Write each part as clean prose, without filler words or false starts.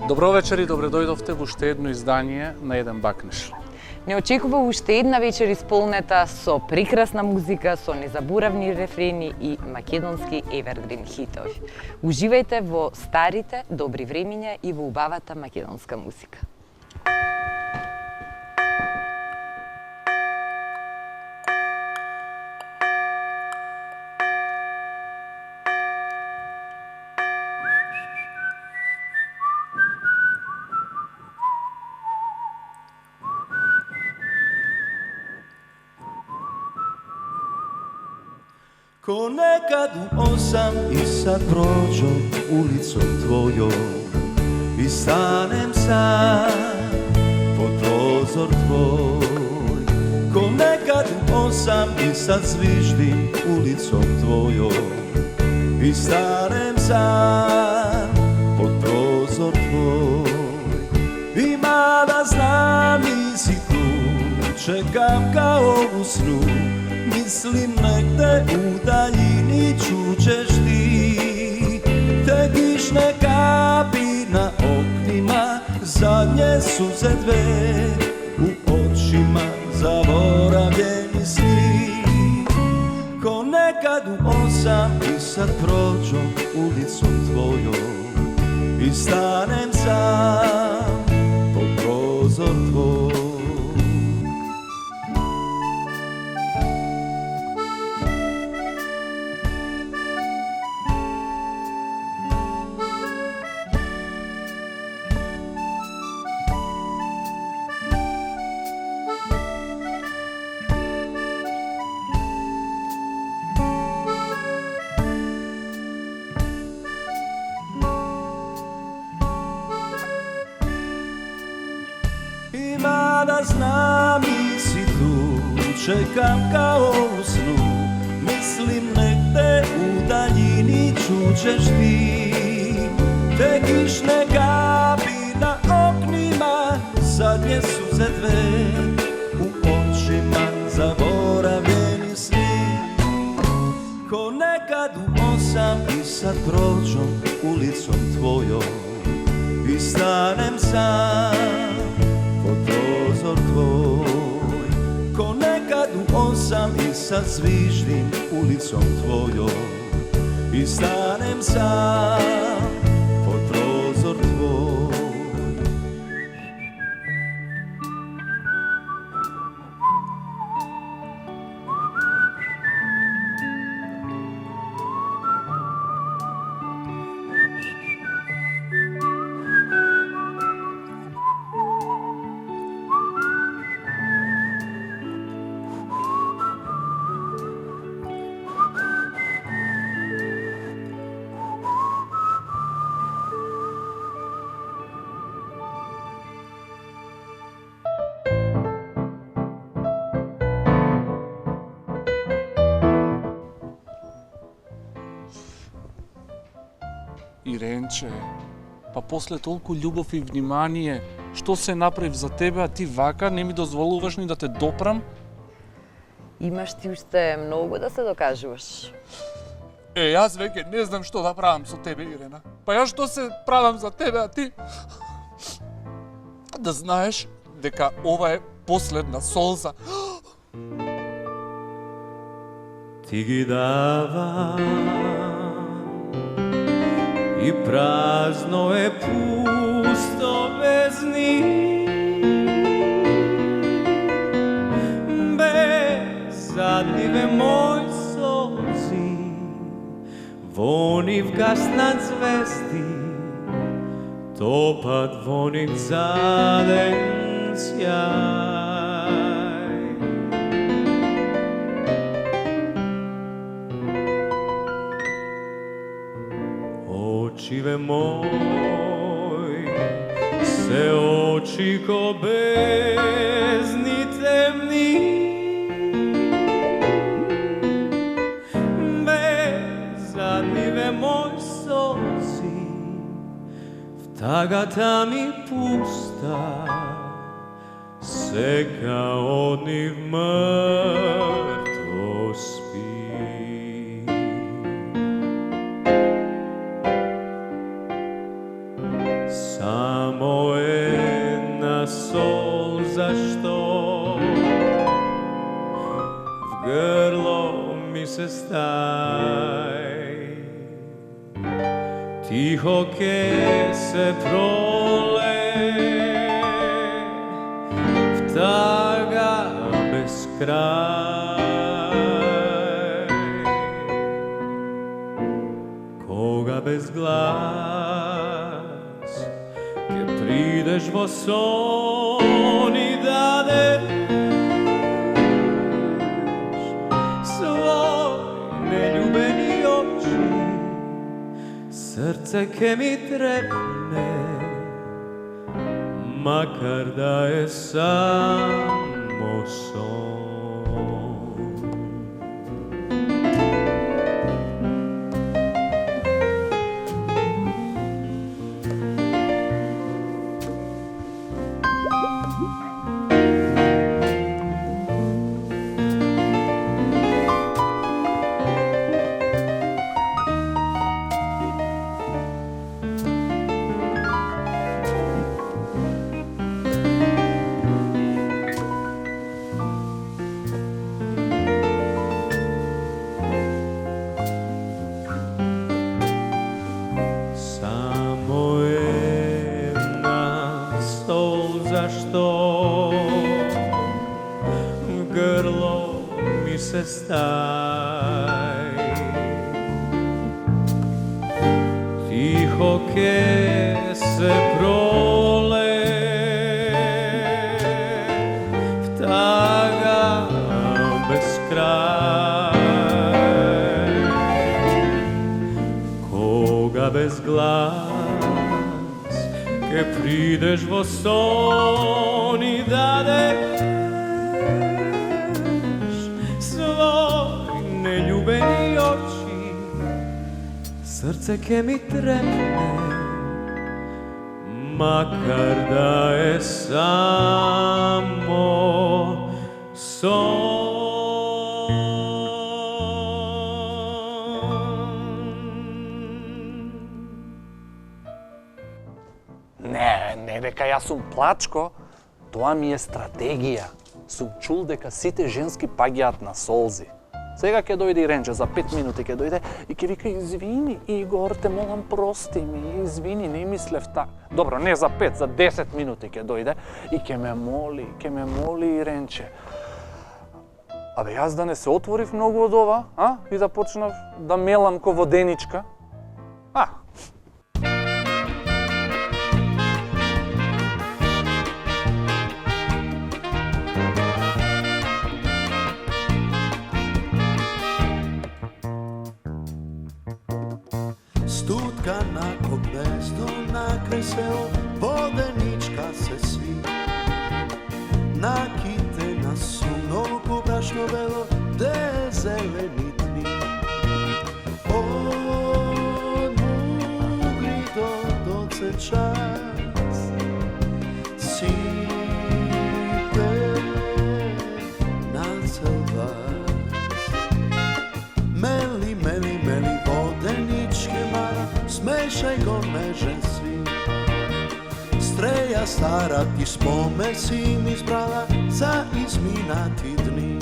Добро вечер и добре дојдовте во уште едно издание на Еден бакнеш. Не очекува уште една вечер исполнета со прекрасна музика, со незаборавни рефрени и македонски евергрин хитови. Уживајте во старите добри времиња и во убавата македонска музика. Ko nekad u 8 i sad prođom ulicom tvojom i stanem sam pod prozor tvoj. Ko nekad u 8 i sad zviždim ulicom tvojom i stanem sam pod prozor tvoj. I mada znam nisi tu, čekam kao u snu, mislim negde u daljini čučeš ti. Te kišne kapi na oknima, zadnje suze dve u očima, zaboravljeni sni. Ko nekad u 8 i sad prođom ulicom tvojom i stanem sam pod prozor tvoj. Da znam nisi tu, čekam kao u snu, mislim negde u daljini čučeš ti. Te kišne kapi na oknima, zadnje suze dve u očima, zaboravljeni sni. Ko nekad u 8 i sad prođom ulicom tvojom i stanem sam pod prozor tvoj. Ko nekad u 8 i sad zviždim ulicom tvojom i stanem sam pod prozor tvoj. Иренче, па после толку љубов и внимание, што се направив за тебе, а ти вака не ми дозволуваш ни да те допрам? Имаш ти уште многу да се докажуваш. Јас веќе не знам што да правам со тебе, Ирена. Па јас што се правам за тебе, а ти... Да знаеш дека ова е последна солза. Ти ги дава и празно е пусто без них. Без задниве мој солзи, во нив гаснат звезди, топат во нив заден сјај. Очиве мој се очи ко бездни темни, без задниве мој солзи, втагата ми пуста, сека од нив мртво спи. Sam Тихо ке се проле в тага без крај, кога без глас ке придеш во сон и дадеш свој нељубени очи, срце ке ми трепне, макар да е само сон. Stai tiho che se prole v taga bez kraј, koga bez glas ke prideš vo son i dadeš neljubeni oči, srce ke mi trepne, makar da je samo son. Не дека јас сум плачко, тоа ми е стратегија. Сум чул дека сите женски паѓаат на солзи. Сега ќе дојде и Ренче, за 5 минути ќе дојде и ќе вика извини, Игор, те молам прости ми, извини, не мислев така. Добро, не за 5, за 10 минути ќе дојде и ќе ме моли и Ренче. Абе јас да не се отворив многу од ова, и да почнав да мелам ко воденичка. Стутка на гнездо на крај село, воденичка се сви. На ките на сумно брашно бело, де зелени дни. Од мугрито доце час, сипе на цел вас. Мели, мели, мели, воденичке мара, смешај го нежен свин. Стреја стара ти спомен си ми избрала за изминати дни.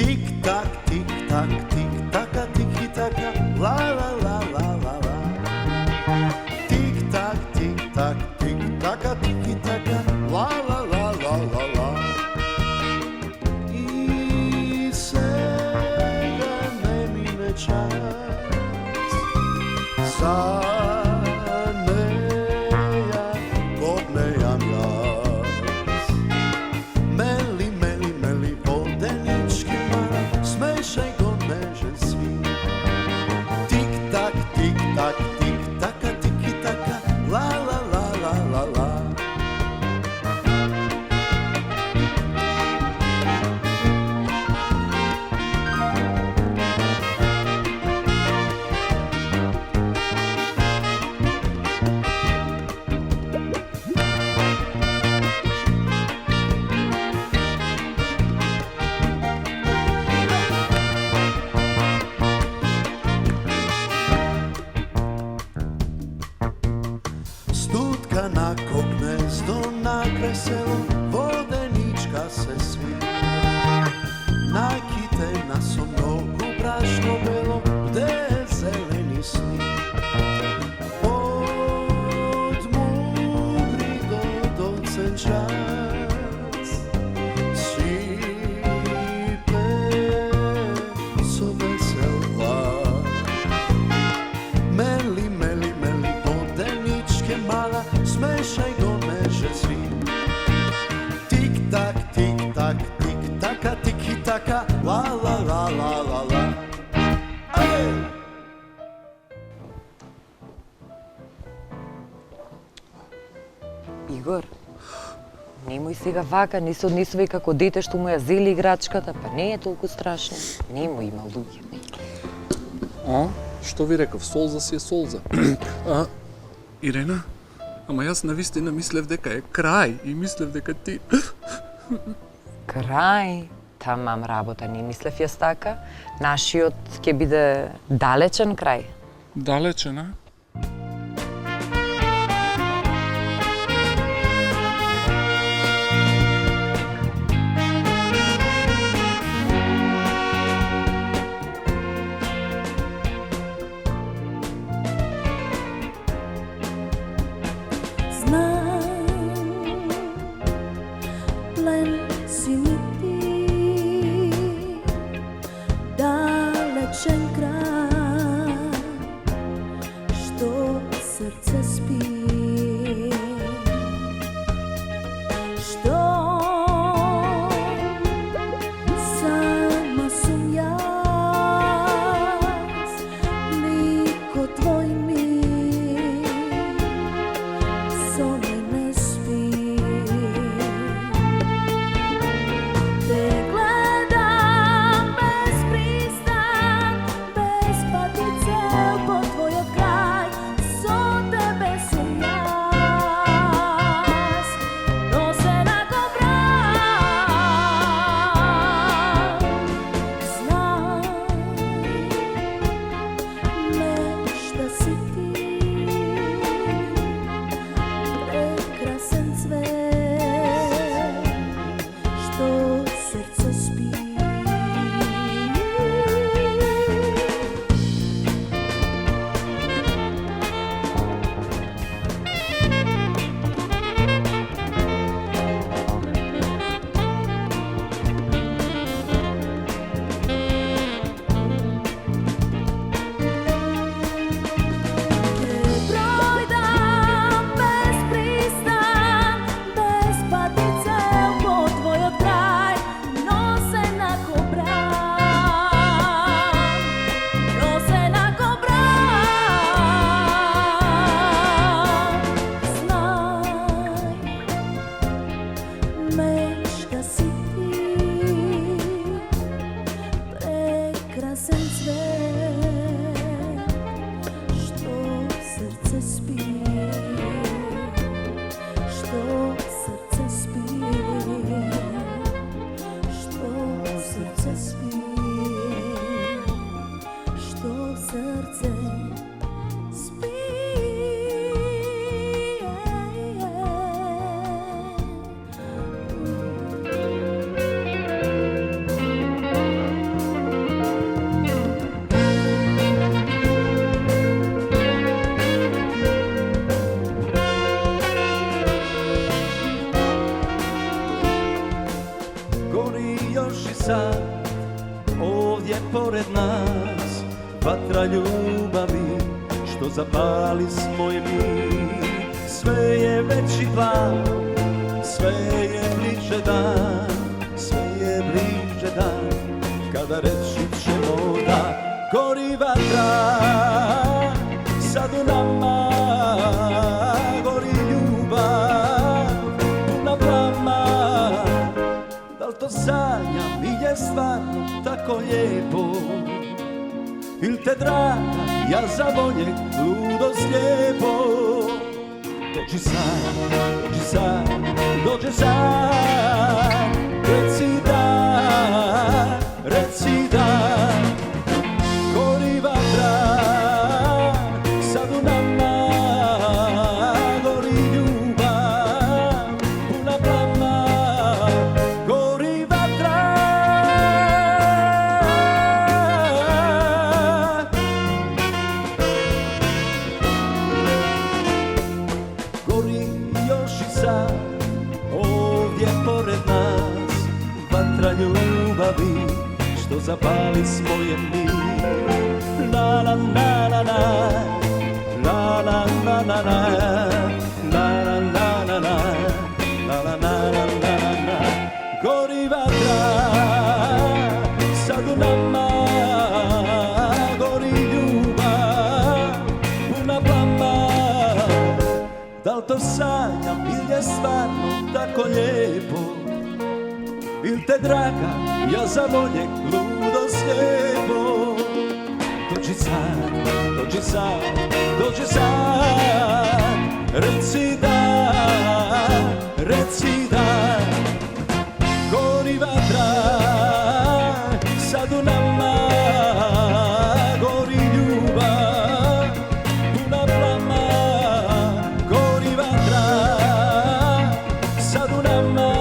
Tik-tak, tik-tak, tik-taka, tiki-taka, la-la-la-la-la-la. Tik-tak, tik-tak, tik-taka, tiki-taka, la-la-la-la-la-la. I сега не мине час, за неја копнејам јас. Мели, мели, мели, воденички мара, смешај го нежен свин. Тик-так, тик-так, тик-така, тики-така, ла-ла-ла-ла-ла-ла. Лета на гнездо на крај село, воденичка се сви. На китена со многу брашно бело, где е зелени сни. Од мудри до доцен час, сипе со весел глас. Мели, мели, мели, воденичке мала, смешај го меже сви. Тик-так, тик-так, тик-така, тики-така, ла-ла-ла-ла-ла-ла. Аје! Игор, немој сега вака, не се однесувај како дете што му ја зели играчката, па не е толку страшно. Немој, има луѓе. Што ви реков, солза си е солза. Ирена, ама јас навистина мислев дека е крај и мислев дека ти... Крај? Тамам работа, не мислев јас така. Нашиот ќе биде далечен крај. Далечен, а? Ovdje pored nas vatra ljubavi što zapali smo i mi. Sve je veći plan, sve je bliže dan, sve je bliže dan, kada reći ćemo da gori vatra sad u nama, gori ljubav na vama. Da li to sanjam i je stvarno tako lijepo, il te draga, ja zavoljem ludo slijepo. Dođi sad, dođi sad, reci da, gori vatra, sad u nama, gori ljubav. što zapali svoje mi. La la la la la, la la la la la, la la la la la, la la la la la. Gori vatra sad u nama, gori ljubav puna plama. Dal to sanjam ili je stvarno tako lijepo, il te draga, ja za voljeg ludo slijepo. Dođi sad, dođi sad, dođi sad, reci da, reci da. Gori vatra, sad u nama, gori ljubav, puna plama. Gori vatra, sad u nama,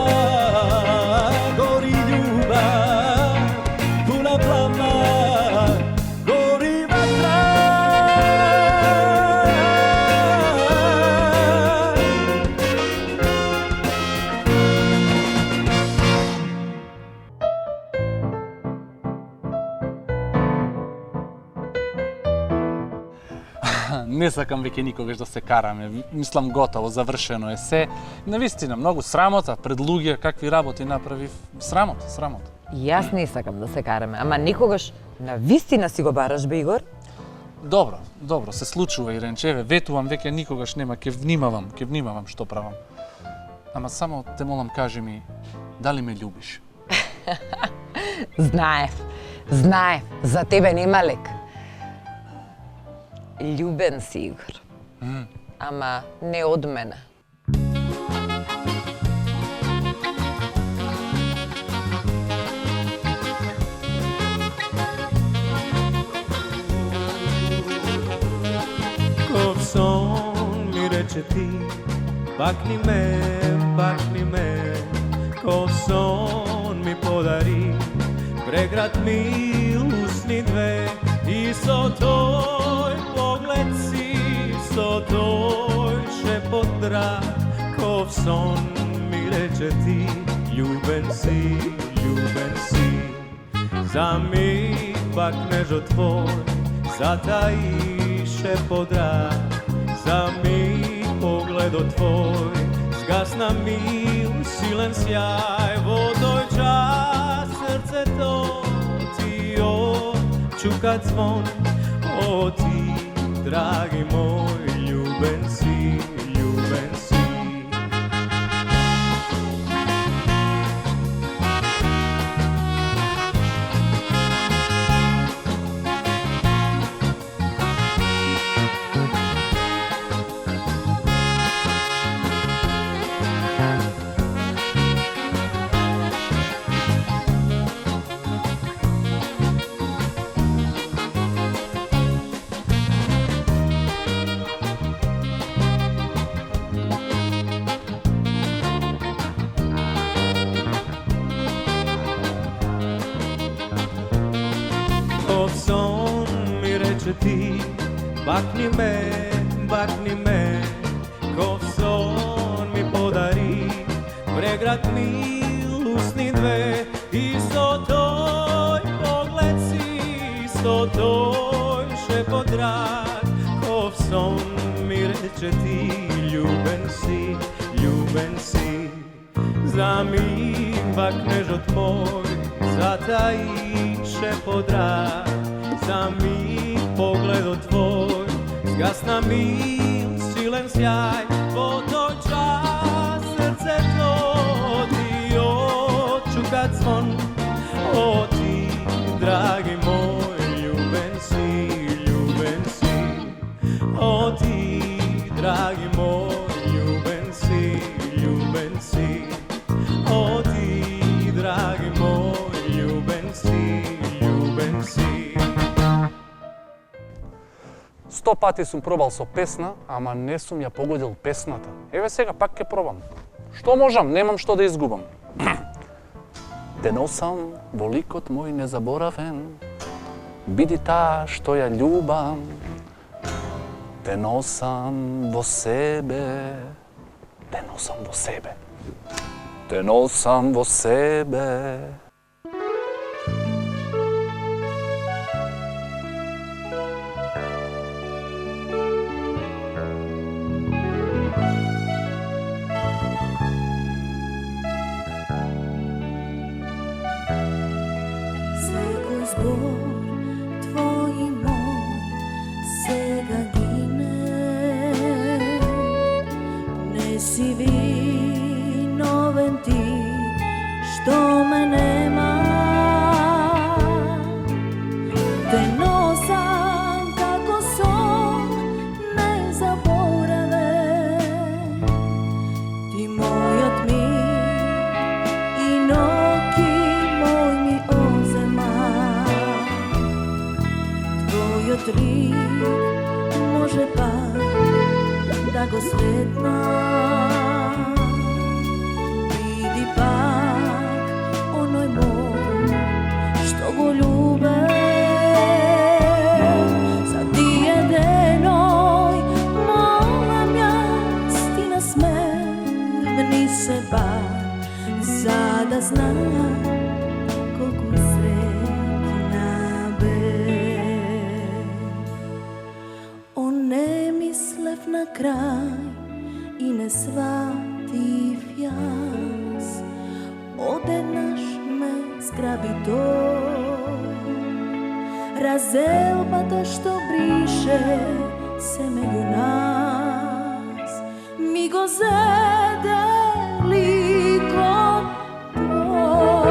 gori ljubav, puna plama. Gori vatra. Не сакам веќе никогаш да се караме. Мислам готово, завршено е се. Навистина, многу срамота пред луѓе, какви работи направив. Срамота, срамота. Јас не сакам да се караме, ама никогаш на вистина си го бараш, бе, Игор? Добро, добро, се случува, Иренчеве. Ветувам веќе никогаш нема, ќе внимавам што правам. Ама само те молам, кажи ми, дали ме љубиш? Знаев, за тебе нема лек. Љубен си, Игор. Ама не од мене. Kov son mi reče ti, bakni me, kov son mi podari, pregrad milosni dve, i so tvoj pogled si, so tvoj šepot drag, kov son mi reče ti, ljuben si, za mig baknež od tvoj, zataji šepot drag, za mig pogledo tvoj, zgasna mil, silen sjaj, vodoj čas, srce to ti očuka zvon, o ti, dragi moj, ljuben si, ljuben si. Ti, bakni me, kov son mi podari, pregrad milosni dve, i so tvoj pogled si, so tvoj šepot drag, kov son mi reče ti, ljuben si, za mig baknež od moj, zataji šepot drag, za mig pogledo tvoj, zgasna mil, silen sjaj, vodoj čas, srce to ti očuka zvon, o ti, dragi moj, ljuben si, o ti, dragi moj, ljuben si, o ti, dragi moj, ljuben si. 100 пати сум пробал со песна, ама не сум ја погодил песната. Еве сега пак ќе пробам. Што можам, немам што да изгубам. Те носам во ликот мој незаборавен, биди таа што ја љубам. Те носам во себе, те носам во себе, те носам во себе. si vinoven ti što me nema. Te nosam kako son nezaboraven. Ti mojot mi i noki moj mi ozema. Tvojot lik može pa da go sretnam. Vidi pak onoj moj što go ljube. Sad ti jedinoj molam ja sti nasmevni se bar, sada znam koliko sretna be. On ne mislev na kraj i ne shvativ jas, odjednaš me zgrabi to. Razelbata što briše se među nas, mi go zedeli kod tvoj.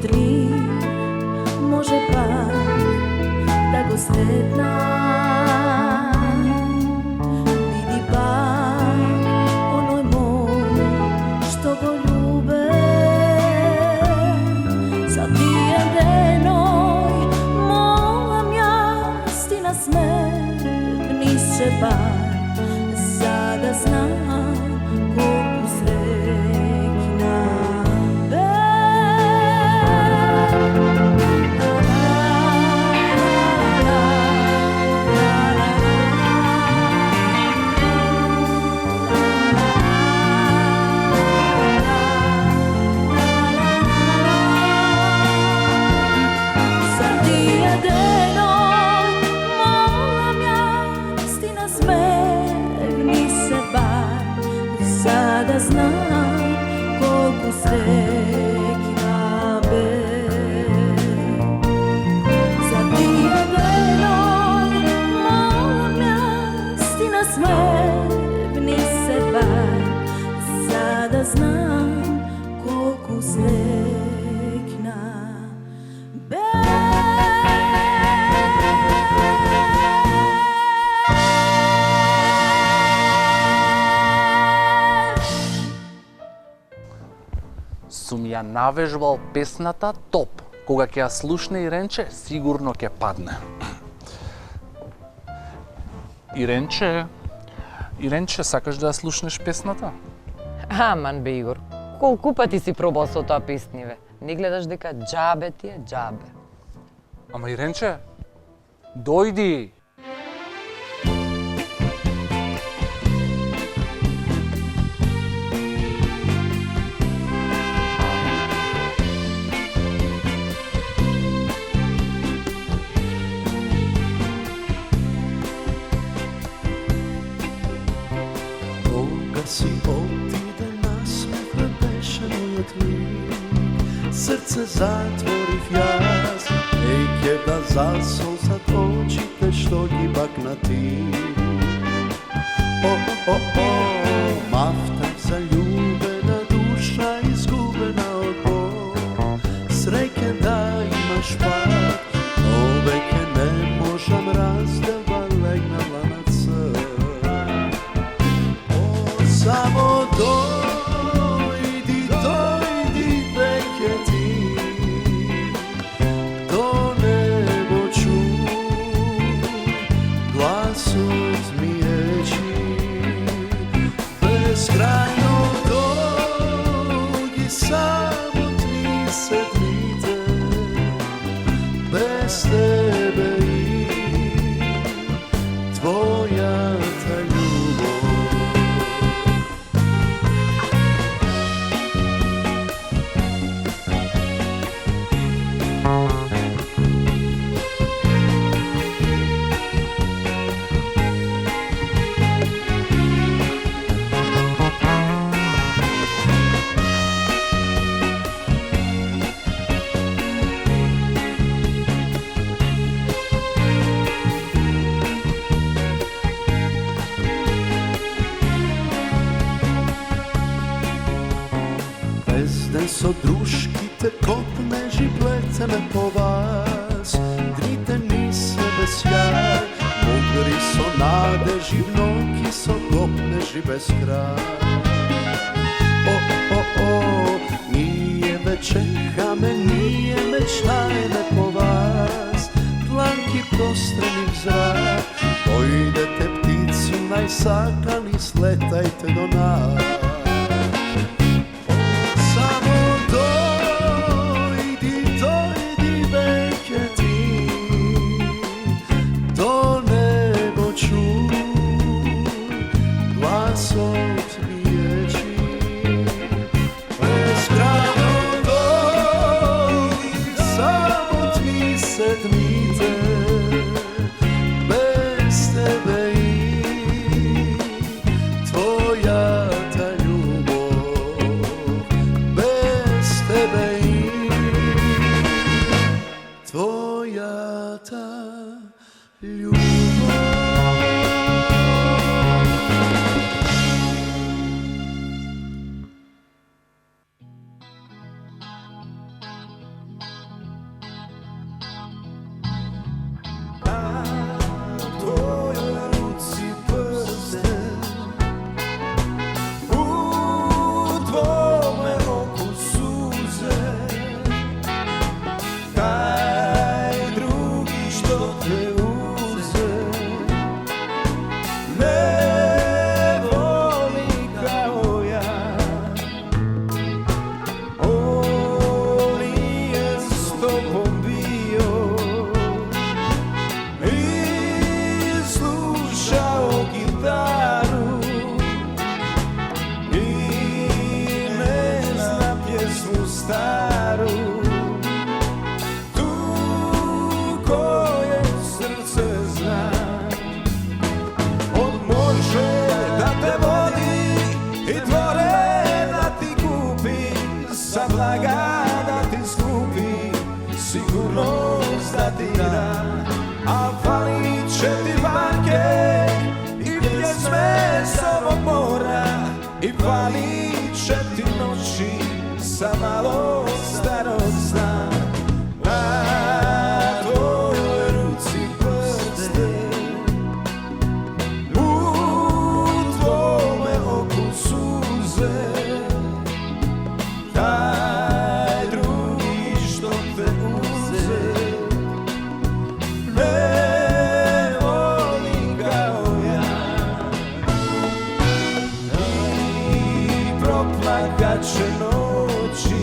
Tri može pak da go sretnam. Vidi pak onoj moj što go ljube. Sad ti jedinoj molam ja sti nasmevni se bar, sada znam koliko sretna be. Sada znam koliko srećna be. Za ti jedinoj molam ja sti nasmevni se bar, sada znam koliko srećna be. Сум ја навежбал песната топ. Кога ќе ја слушне Иренче, сигурно ќе падне. Иренче, сакаш да ја слушнеш песната? Аман бе, Игор, колку пати си пробал со тоа песниве? Не гледаш дека џабе ти е џабе. Ама Иренче, дојди! Si otide nasmeh беше мојот лик, срце затворив јас, еќе да засолзат очите што ги бакна ти. О, мафта заљубена душа изгубена од Бог, среќен да имаш пак, но веќе не можам разделба легнала на црв. Само дојди веќе ти, до небо чуј гласот ми речи, безкрајно долги самотни се дните, без тебе и tvoja ta ljubav. Bezden so druškite kopneži pletene po vas, drite nise bez sjaj, mogri so nadeži vnoki so kopneži bez kraj. Nije večehame, nije mečtajne po vas, dlanki prostreni v zrak, dojdete pticu najsakani, sletajte do nas. Proplakaće noći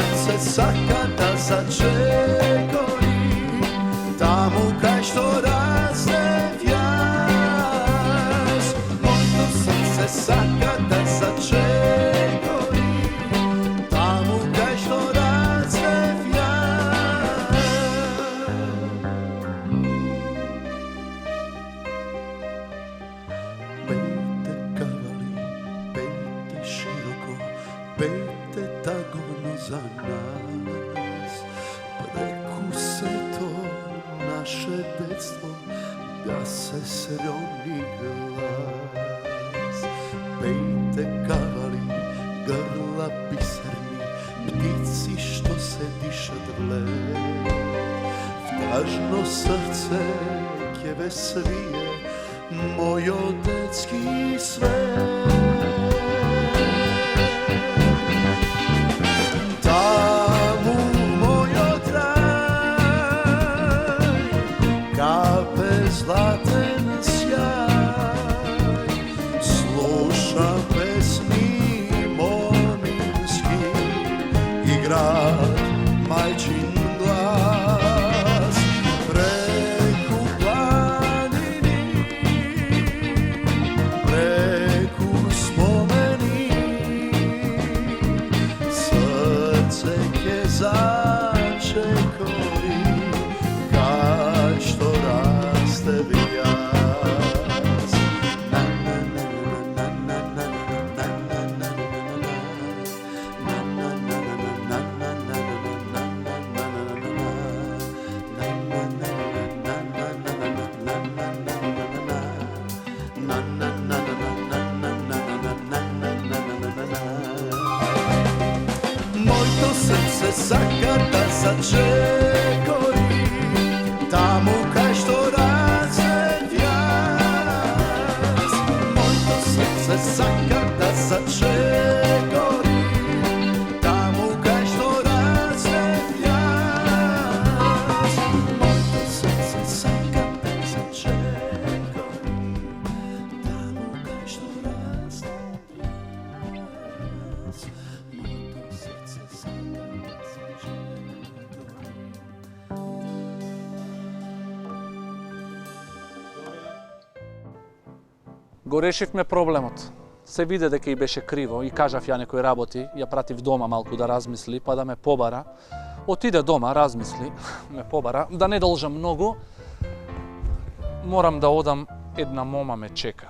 srce saka da začekori, tamo kaj što raste vjas. Mojto srce saka da začekori, tamo kaj što raste vjas. Pejte kavali, pejte široko, pejte tagovno za nas. Preku se to naše detstvo, da se sromi glas. Pejte kavali, grla biserni, ptici što se dišat vlet. Vtažno srce kjeve svije, mojo detski svet. Tamo mojo traj, kape zlaten sjaj, sluša pesmi mominski i grad majčin glas. Preku planini, preku spomeni, srce ke začekori, kaj što raste vijas. Na na na na na na na na Mojto srce saka da začekori, tamo kaj što raste vjas. Mojto srce saka da začekori, tamo kaj što raste vjas. Mojto srce saka da začekori, tamo kaj što raste vjas. Mojto srce saka da začekori. Го решивме проблемот. Се виде дека и беше криво и кажав ја некои работи, ја пратив дома малку да размисли, па да ме побара. Отиде дома, размисли, ме побара, да не должам многу. Морам да одам, една мома ме чека.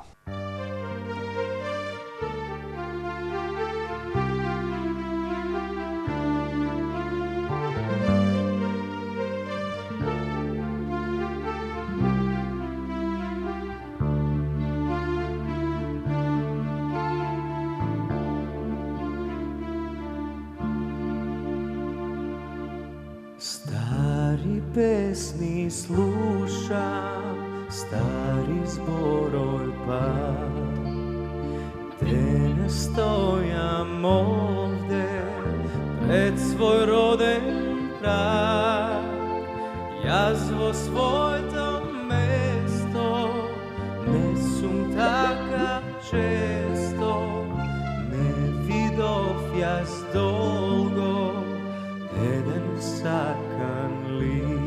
Стари песни слушам, стари зборој пак. Денес стојам овде пред свој роден крак. Јас во своето место не сум така често, не видов јас долго еден сакан лик.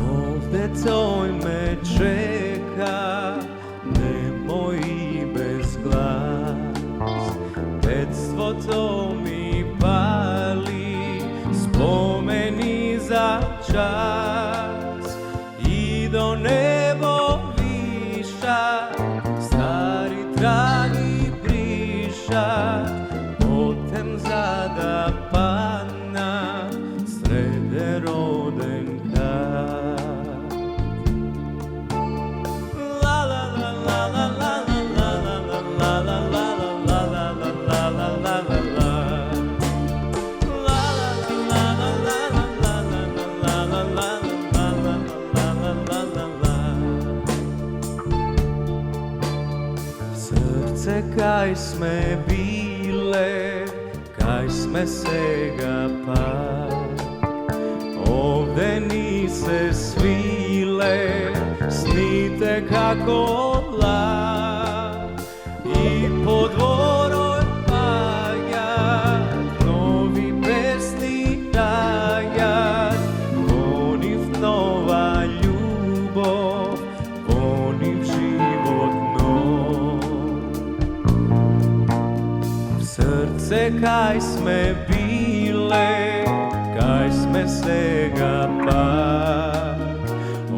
Овде тој ме чека, немој и без глас. Детството ми пали, спомени за час. И до небо вишат, стари траги бришат. Потем за да падна среде роден кат. Ла ла ла ла ла ла ла ла ла ла ла ла ла ла ла ла ла ла ла. Срце кај сме биле, кај сме сега пак. Овде ни се свиле, сните како лак. И по дворот паѓа се кај сме биле, кај сме сега пак.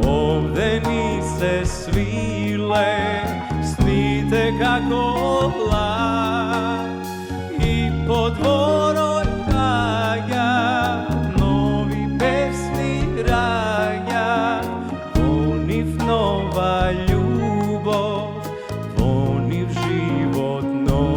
Овде ни се свиле, сните како лак. И по дворот гаѓа, нови песни раѓа, во нив нова љубов, во нив живот нов.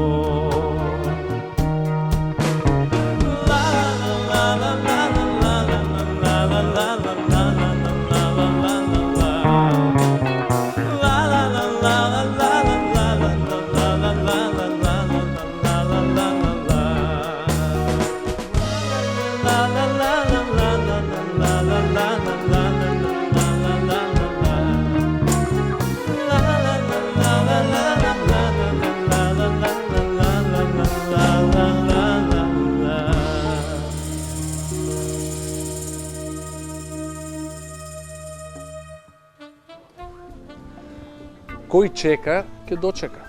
Кој чека, ќе дочека.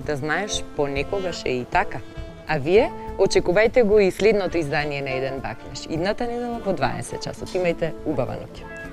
Да знаеш, понекогаш е и така. А вие очекувајте го и следното издание на Еден бакнеш. Идната недела во 20 часот. Имајте убава ноќ.